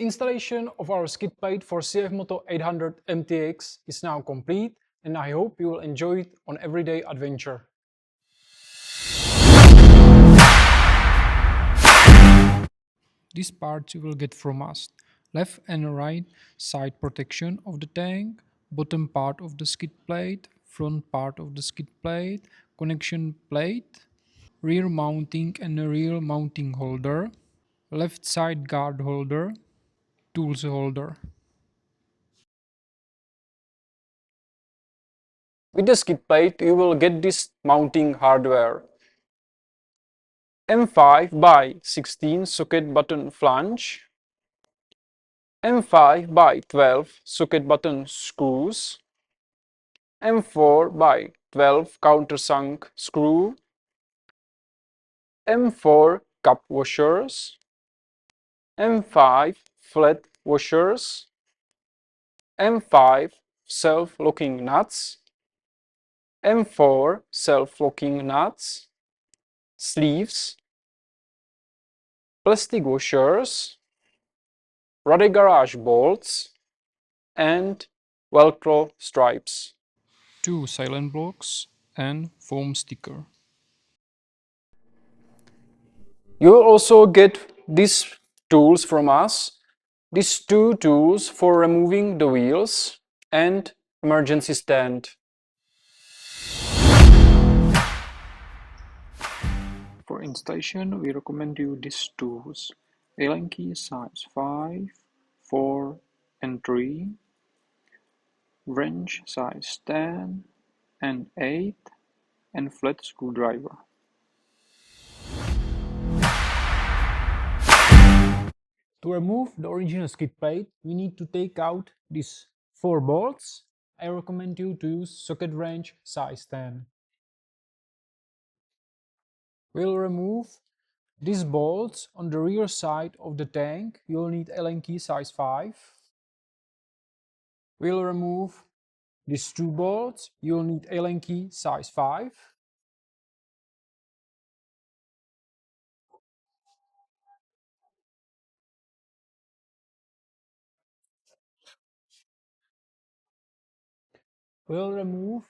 installation of our skid plate for CFMOTO 800MT-X is now complete, and I hope you will enjoy it on everyday adventure. These parts you will get from us: left and right side protection of the tank, bottom part of the skid plate, front part of the skid plate, connection plate, rear mounting and a rear mounting holder, left side guard holder, tools holder. With the skid plate you will get this mounting hardware: M5 by 16 socket button flange, M5 by 12 socket button screws, M4 by 12 countersunk screw, M4 cup washers, M5 flat washers, M5 self-locking nuts, M4 self-locking nuts, sleeves, plastic washers, RADE garage bolts, and Velcro stripes. 2 silent blocks and foam sticker. You will also get these tools from us. These 2 tools for removing the wheels and emergency stand. For installation, we recommend you these tools: Allen key size 5, 4, and 3, wrench size 10 and 8, and flat screwdriver. To remove the original skid plate, we need to take out these 4 bolts. I recommend you to use socket wrench size 10. We'll remove these bolts on the rear side of the tank. You'll need Allen key size 5. We'll remove these 2 bolts. You'll need Allen key size 5. We'll remove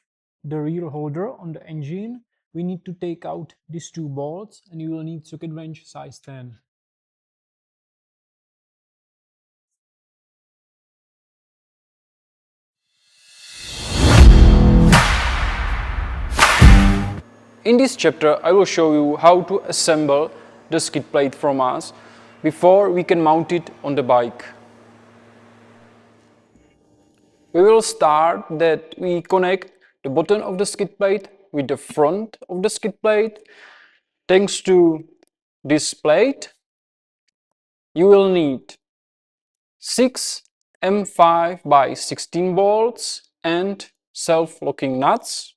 the rear holder on the engine. We need to take out these 2 bolts, and you will need socket wrench size 10. In this chapter, I will show you how to assemble the skid plate from us before we can mount it on the bike. We will start that we connect the bottom of the skid plate with the front of the skid plate. Thanks to this plate, you will need 6 M5 by 16 bolts and self-locking nuts.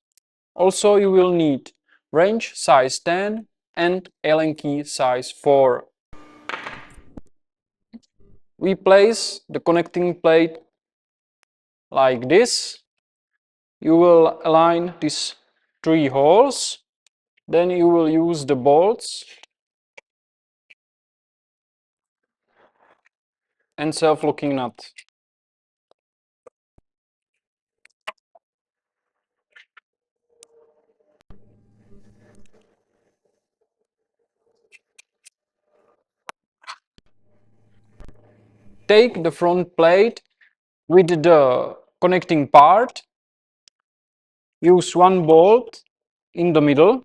Also, you will need wrench size 10 and Allen key size 4. We place the connecting plate like this. You will align these 3 holes. Then you will use the bolts and self-locking nut. Take the front plate with the connecting part. Use 1 bolt in the middle.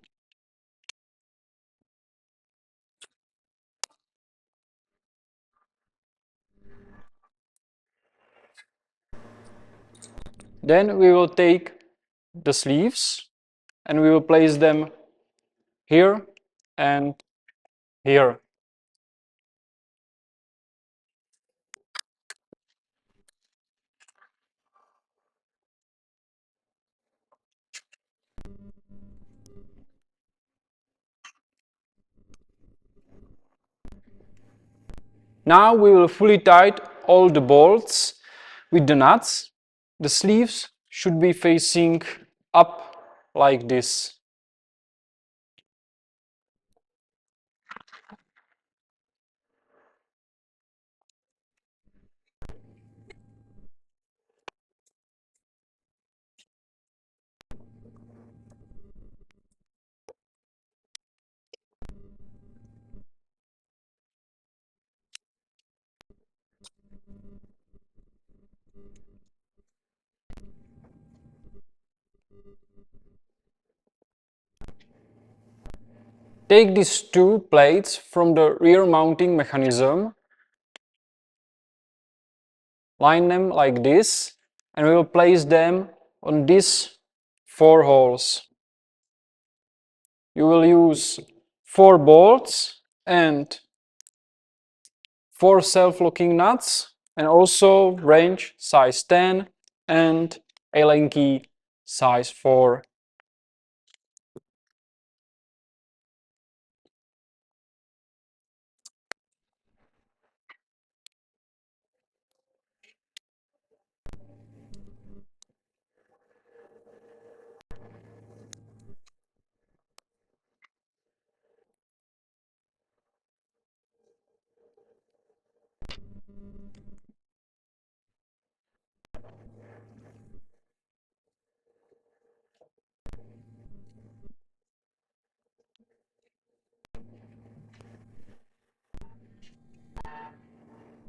Then we will take the sleeves and we will place them here and here. Now we will fully tighten all the bolts with the nuts. The sleeves should be facing up like this. Take these two plates from the rear mounting mechanism, line them like this, and we will place them on these 4 holes. You will use 4 bolts and 4 self-locking nuts, and also wrench size 10 and Allen key size 4.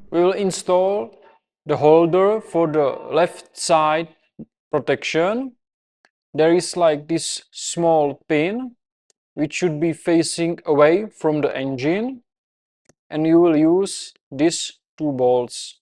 We will install the holder for the left side protection. There is like this small pin which should be facing away from the engine, and you will use these 2 bolts.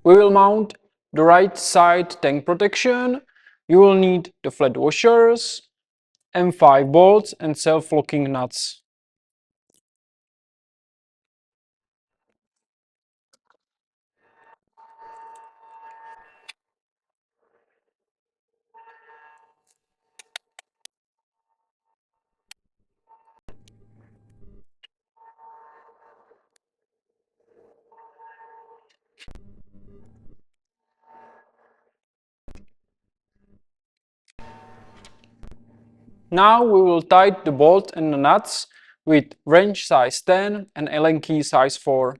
We will mount the right side tank protection. You will need the flat washers, M5 bolts and self-locking nuts. Now we will tighten the bolt and the nuts with wrench size 10 and Allen key size 4.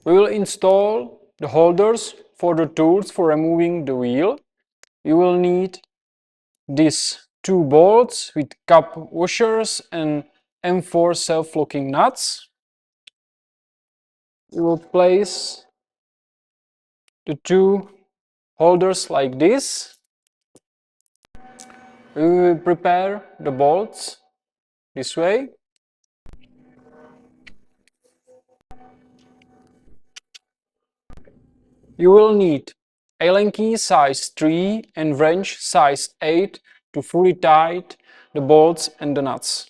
We will install the holders for the tools for removing the wheel. You will need these 2 bolts with cup washers and M4 self-locking nuts. We will place the 2 holders like this. We will prepare the bolts this way. You will need Allen key size 3 and wrench size 8 to fully tighten the bolts and the nuts.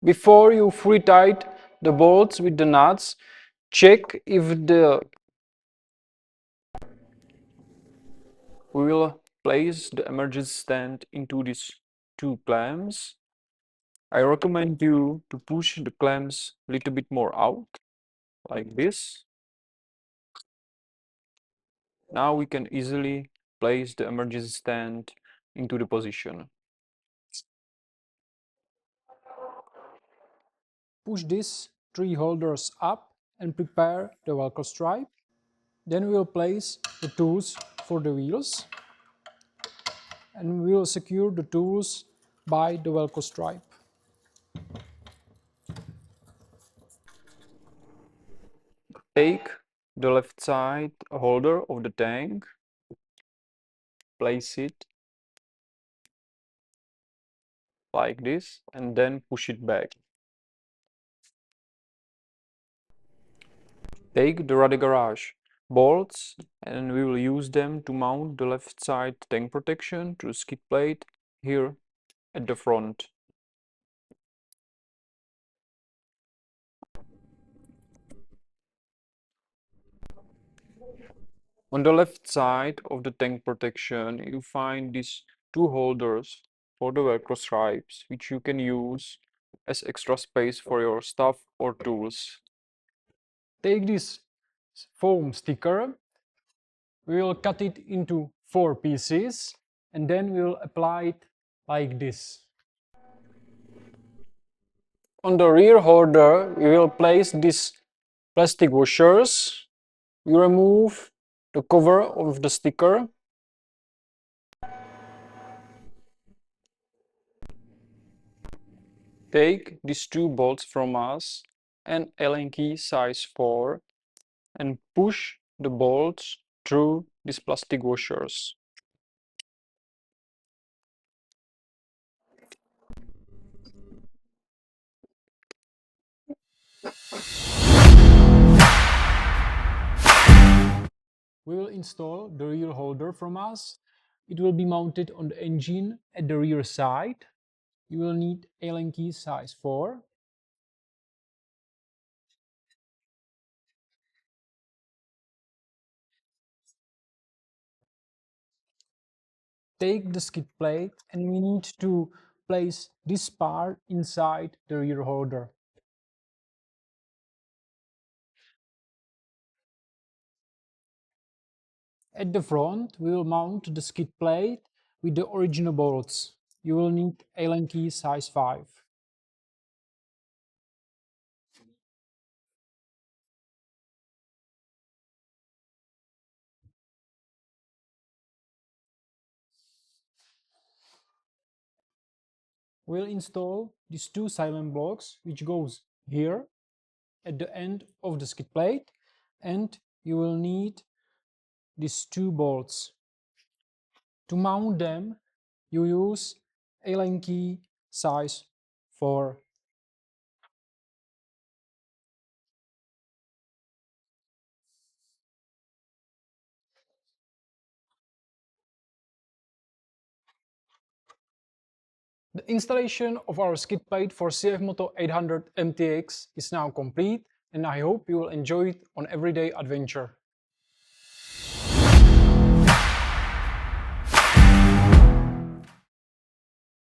Before you fully tighten the bolts with the nuts, check if we will place the emergency stand into these 2 clamps. I recommend you to push the clamps a little bit more out, like this. Now we can easily place the emergency stand into the position. Push these 3 holders up and prepare the Velcro stripe. Then we will place the tools for the wheels, and we will secure the tools by the Velcro stripe. Take the left side holder of the tank, place it like this, and then push it back. Take the RADE garage bolts, and we will use them to mount the left side tank protection to the skid plate here at the front. On the left side of the tank protection, you find these 2 holders for the Velcro stripes, which you can use as extra space for your stuff or tools. Take this foam sticker. We will cut it into 4 pieces and then we will apply it like this. On the rear holder, we will place these plastic washers. We remove the cover of the sticker. Take these two bolts from us and Allen key size 4 and push the bolts through these plastic washers. We will install the rear holder from us. It will be mounted on the engine at the rear side. You will need Allen key size 4. Take the skid plate and we need to place this part inside the rear holder. At the front, we will mount the skid plate with the original bolts. You will need Allen key size 5. We'll install these two silent blocks, which goes here at the end of the skid plate, and you will need these two bolts. To mount them, you use Allen key size 4. The installation of our skid plate for CFMOTO 800 MT-X is now complete, and I hope you will enjoy it on everyday adventure.